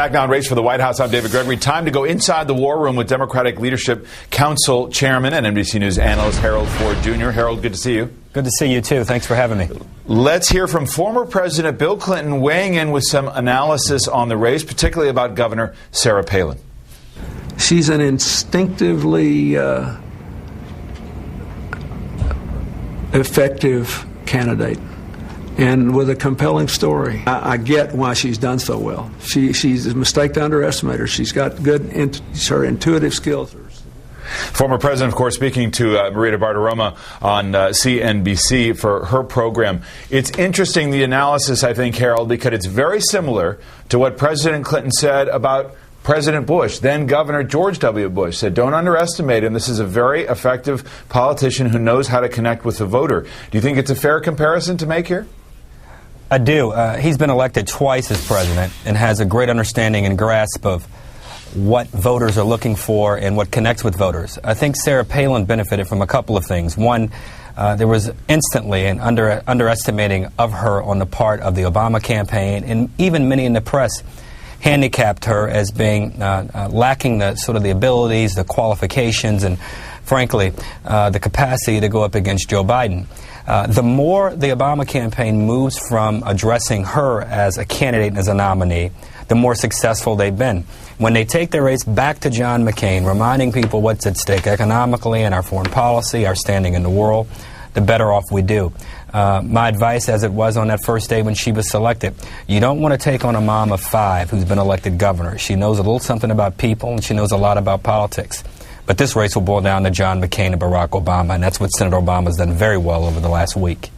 Back now on Race for the White House, I'm David Gregory. Time to go inside the war room with Democratic Leadership Council Chairman and NBC News analyst Harold Ford Jr. Harold, good to see you. Good to see you, too. Thanks for having me. Let's hear from former President Bill Clinton weighing in with some analysis on the race, particularly about Governor Sarah Palin. She's an instinctively effective candidate and with a compelling story. I get why she's done so well. She's a mistake to underestimate her. She's got her intuitive skills. Former President, of course, speaking to Marita Bartiromo on CNBC for her program. It's interesting, the analysis, I think, Harold, because it's very similar to what President Clinton said about President Bush. Then Governor George W. Bush said, don't underestimate him. This is a very effective politician who knows how to connect with the voter. Do you think it's a fair comparison to make here? I do. He's been elected twice as president and has a great understanding and grasp of what voters are looking for and what connects with voters. I think Sarah Palin benefited from a couple of things. One, there was instantly an underestimating of her on the part of the Obama campaign, and even many in the press handicapped her as being lacking the abilities, the qualifications, and frankly, the capacity to go up against Joe Biden. The more the Obama campaign moves from addressing her as a candidate and as a nominee, the more successful they've been. When they take their race back to John McCain, reminding people what's at stake economically and our foreign policy, our standing in the world, the better off we do. My advice, as it was on that first day when she was selected, you don't want to take on a mom of 5 who's been elected governor. She knows a little something about people, and she knows a lot about politics. But this race will boil down to John McCain and Barack Obama, and that's what Senator Obama's done very well over the last week.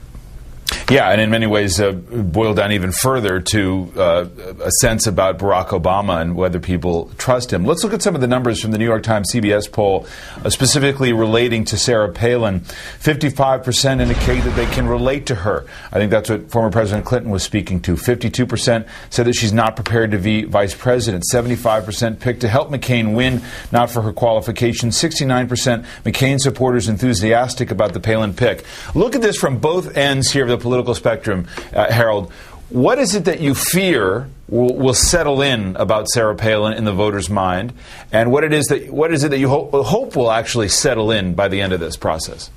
Yeah, and in many ways boiled down even further to a sense about Barack Obama and whether people trust him. Let's look at some of the numbers from the New York Times CBS poll, specifically relating to Sarah Palin. 55% indicate that they can relate to her. I think that's what former President Clinton was speaking to. 52% said that she's not prepared to be vice president. 75% picked to help McCain win, not for her qualifications. 69% McCain supporters enthusiastic about the Palin pick. Look at this from both ends here of the political spectrum, Harold. What is it that you fear will settle in about Sarah Palin in the voter's mind, and what is it that you hope will actually settle in by the end of this process?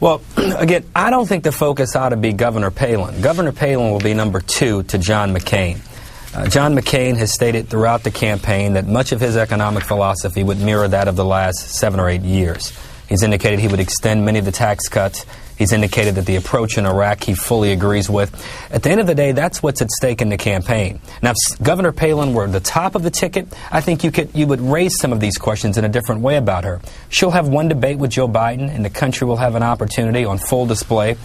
Well, again, I don't think the focus ought to be Governor Palin. Governor Palin will be number 2 to John McCain. John McCain has stated throughout the campaign that much of his economic philosophy would mirror that of the last 7 or 8 years. He's indicated he would extend many of the tax cuts. He's indicated that the approach in Iraq he fully agrees with. At the end of the day, that's what's at stake in the campaign. Now, if Governor Palin were at the top of the ticket, I think you would raise some of these questions in a different way about her. She'll have one debate with Joe Biden, and the country will have an opportunity on full display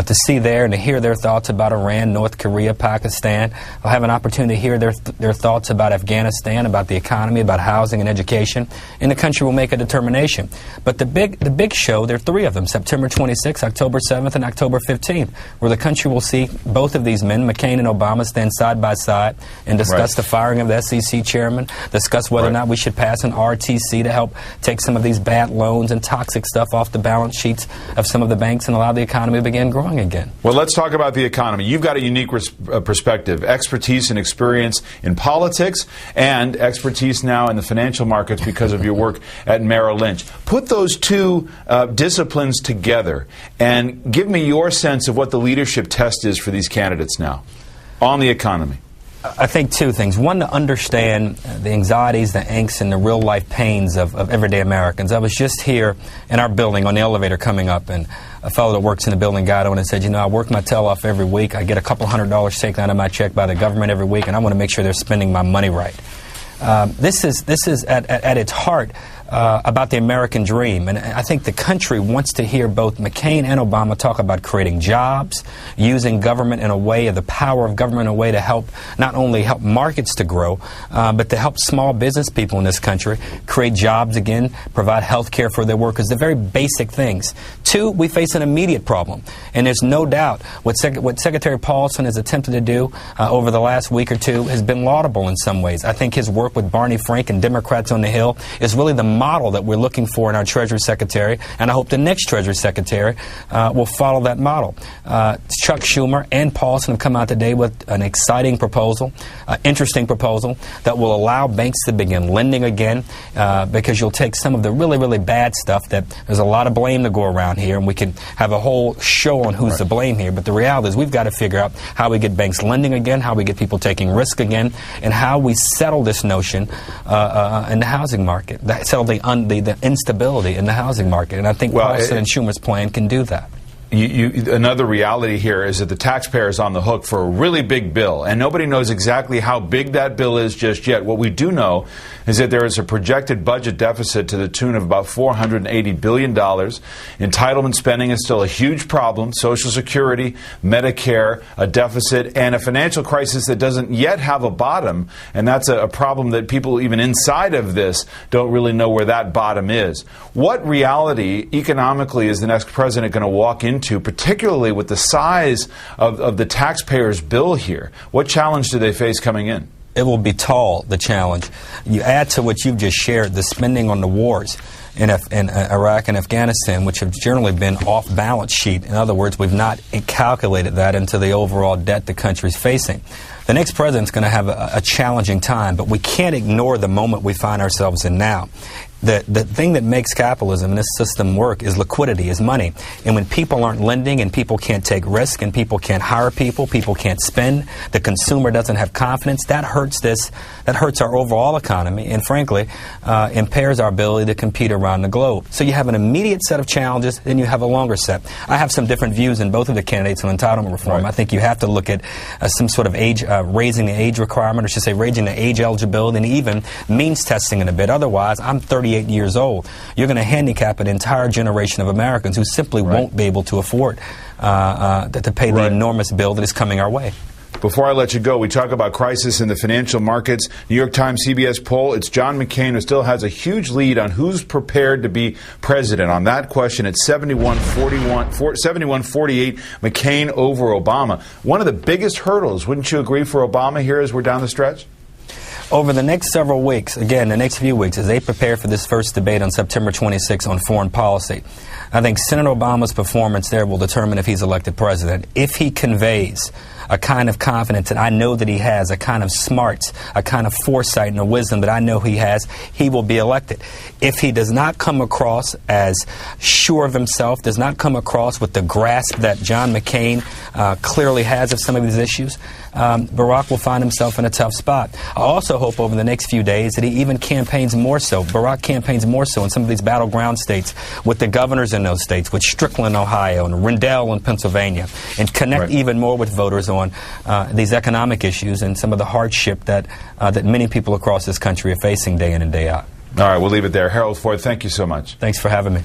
to see there and to hear their thoughts about Iran, North Korea, Pakistan. They'll have an opportunity to hear their thoughts about Afghanistan, about the economy, about housing and education, and the country will make a determination. But the big show, there are 3 of them, September 26th, October 7th, and October 15th, where the country will see both of these men, McCain and Obama, stand side by side and discuss the firing of the SEC chairman, discuss whether or not we should pass an RTC to help take some of these bad loans and toxic stuff off the balance sheets of some of the banks and allow the economy to begin growing again. Well, let's talk about the economy. You've got a unique perspective, expertise and experience in politics, and expertise now in the financial markets because of your work at Merrill Lynch. Put those 2 disciplines together and give me your sense of what the leadership test is for these candidates now on the economy. I think 2 things. One, to understand the anxieties, the angst, and the real-life pains of everyday Americans. I was just here in our building on the elevator coming up, and a fellow that works in the building got on and said, I work my tail off every week. I get a couple $100 taken out of my check by the government every week, and I want to make sure they're spending my money right. This is at its heart about the American dream. And I think the country wants to hear both McCain and Obama talk about creating jobs, using government in a way, the power of government in a way to help, not only help markets to grow, but to help small business people in this country create jobs again, provide health care for their workers, the very basic things. 2, we face an immediate problem. And there's no doubt what Secretary Paulson has attempted to do over the last week or 2 has been laudable in some ways. I think his work with Barney Frank and Democrats on the Hill is really the model that we're looking for in our Treasury Secretary, and I hope the next Treasury Secretary will follow that model. Chuck Schumer and Paulson have come out today with an exciting proposal, interesting proposal that will allow banks to begin lending again, because you'll take some of the really, really bad stuff that there's a lot of blame to go around here, and we can have a whole show on who's to blame here. But the reality is we've got to figure out how we get banks lending again, how we get people taking risk again, and how we settle this notion in the housing market, settle the instability in the housing market. And I think Paulson and Schumer's plan can do that. Another reality here is that the taxpayer is on the hook for a really big bill, and nobody knows exactly how big that bill is just yet. What we do know is that there is a projected budget deficit to the tune of about $480 billion. Entitlement spending is still a huge problem. Social Security, Medicare, a deficit, and a financial crisis that doesn't yet have a bottom, and that's a problem that people even inside of this don't really know where that bottom is. What reality economically is the next president going to walk into, particularly with the size of the taxpayer's bill here? What challenge do they face coming in? It will be tall, the challenge. You add to what you've just shared, the spending on the wars in Iraq and Afghanistan, which have generally been off balance sheet. In other words, we've not calculated that into the overall debt the country's facing. The next president's going to have a challenging time, but we can't ignore the moment we find ourselves in now. The thing that makes capitalism and this system work is liquidity, is money. And when people aren't lending and people can't take risk and people can't hire people can't spend, the consumer doesn't have confidence, that hurts our overall economy and frankly impairs our ability to compete around the globe. So you have an immediate set of challenges, then you have a longer set. I have some different views in both of the candidates on entitlement reform. Right. I think you have to look at some sort of age, raising the age requirement, or I should say raising the age eligibility, and even means testing in a bit. Otherwise, I'm 38 years old. You're going to handicap an entire generation of Americans who simply won't be able to afford to pay the enormous bill that is coming our way. Before I let you go, we talk about crisis in the financial markets. New York Times CBS poll, it's John McCain who still has a huge lead on who's prepared to be president. On that question, it's 71-48 McCain over Obama. One of the biggest hurdles, wouldn't you agree, for Obama here as we're down the stretch? Over the next several weeks, again, the next few weeks, as they prepare for this first debate on September 26 on foreign policy, I think Senator Obama's performance there will determine if he's elected president. If he conveys a kind of confidence that I know that he has, a kind of smarts, a kind of foresight and a wisdom that I know he has, he will be elected. If he does not come across as sure of himself, does not come across with the grasp that John McCain clearly has of some of these issues, Barack will find himself in a tough spot. I also hope over the next few days that he even campaigns more so, Barack campaigns more so in some of these battleground states with the governors in those states, with Strickland, Ohio, and Rendell in Pennsylvania, and connect even more with voters on these economic issues and some of the hardship that many people across this country are facing day in and day out. All right, we'll leave it there. Harold Ford, thank you so much. Thanks for having me.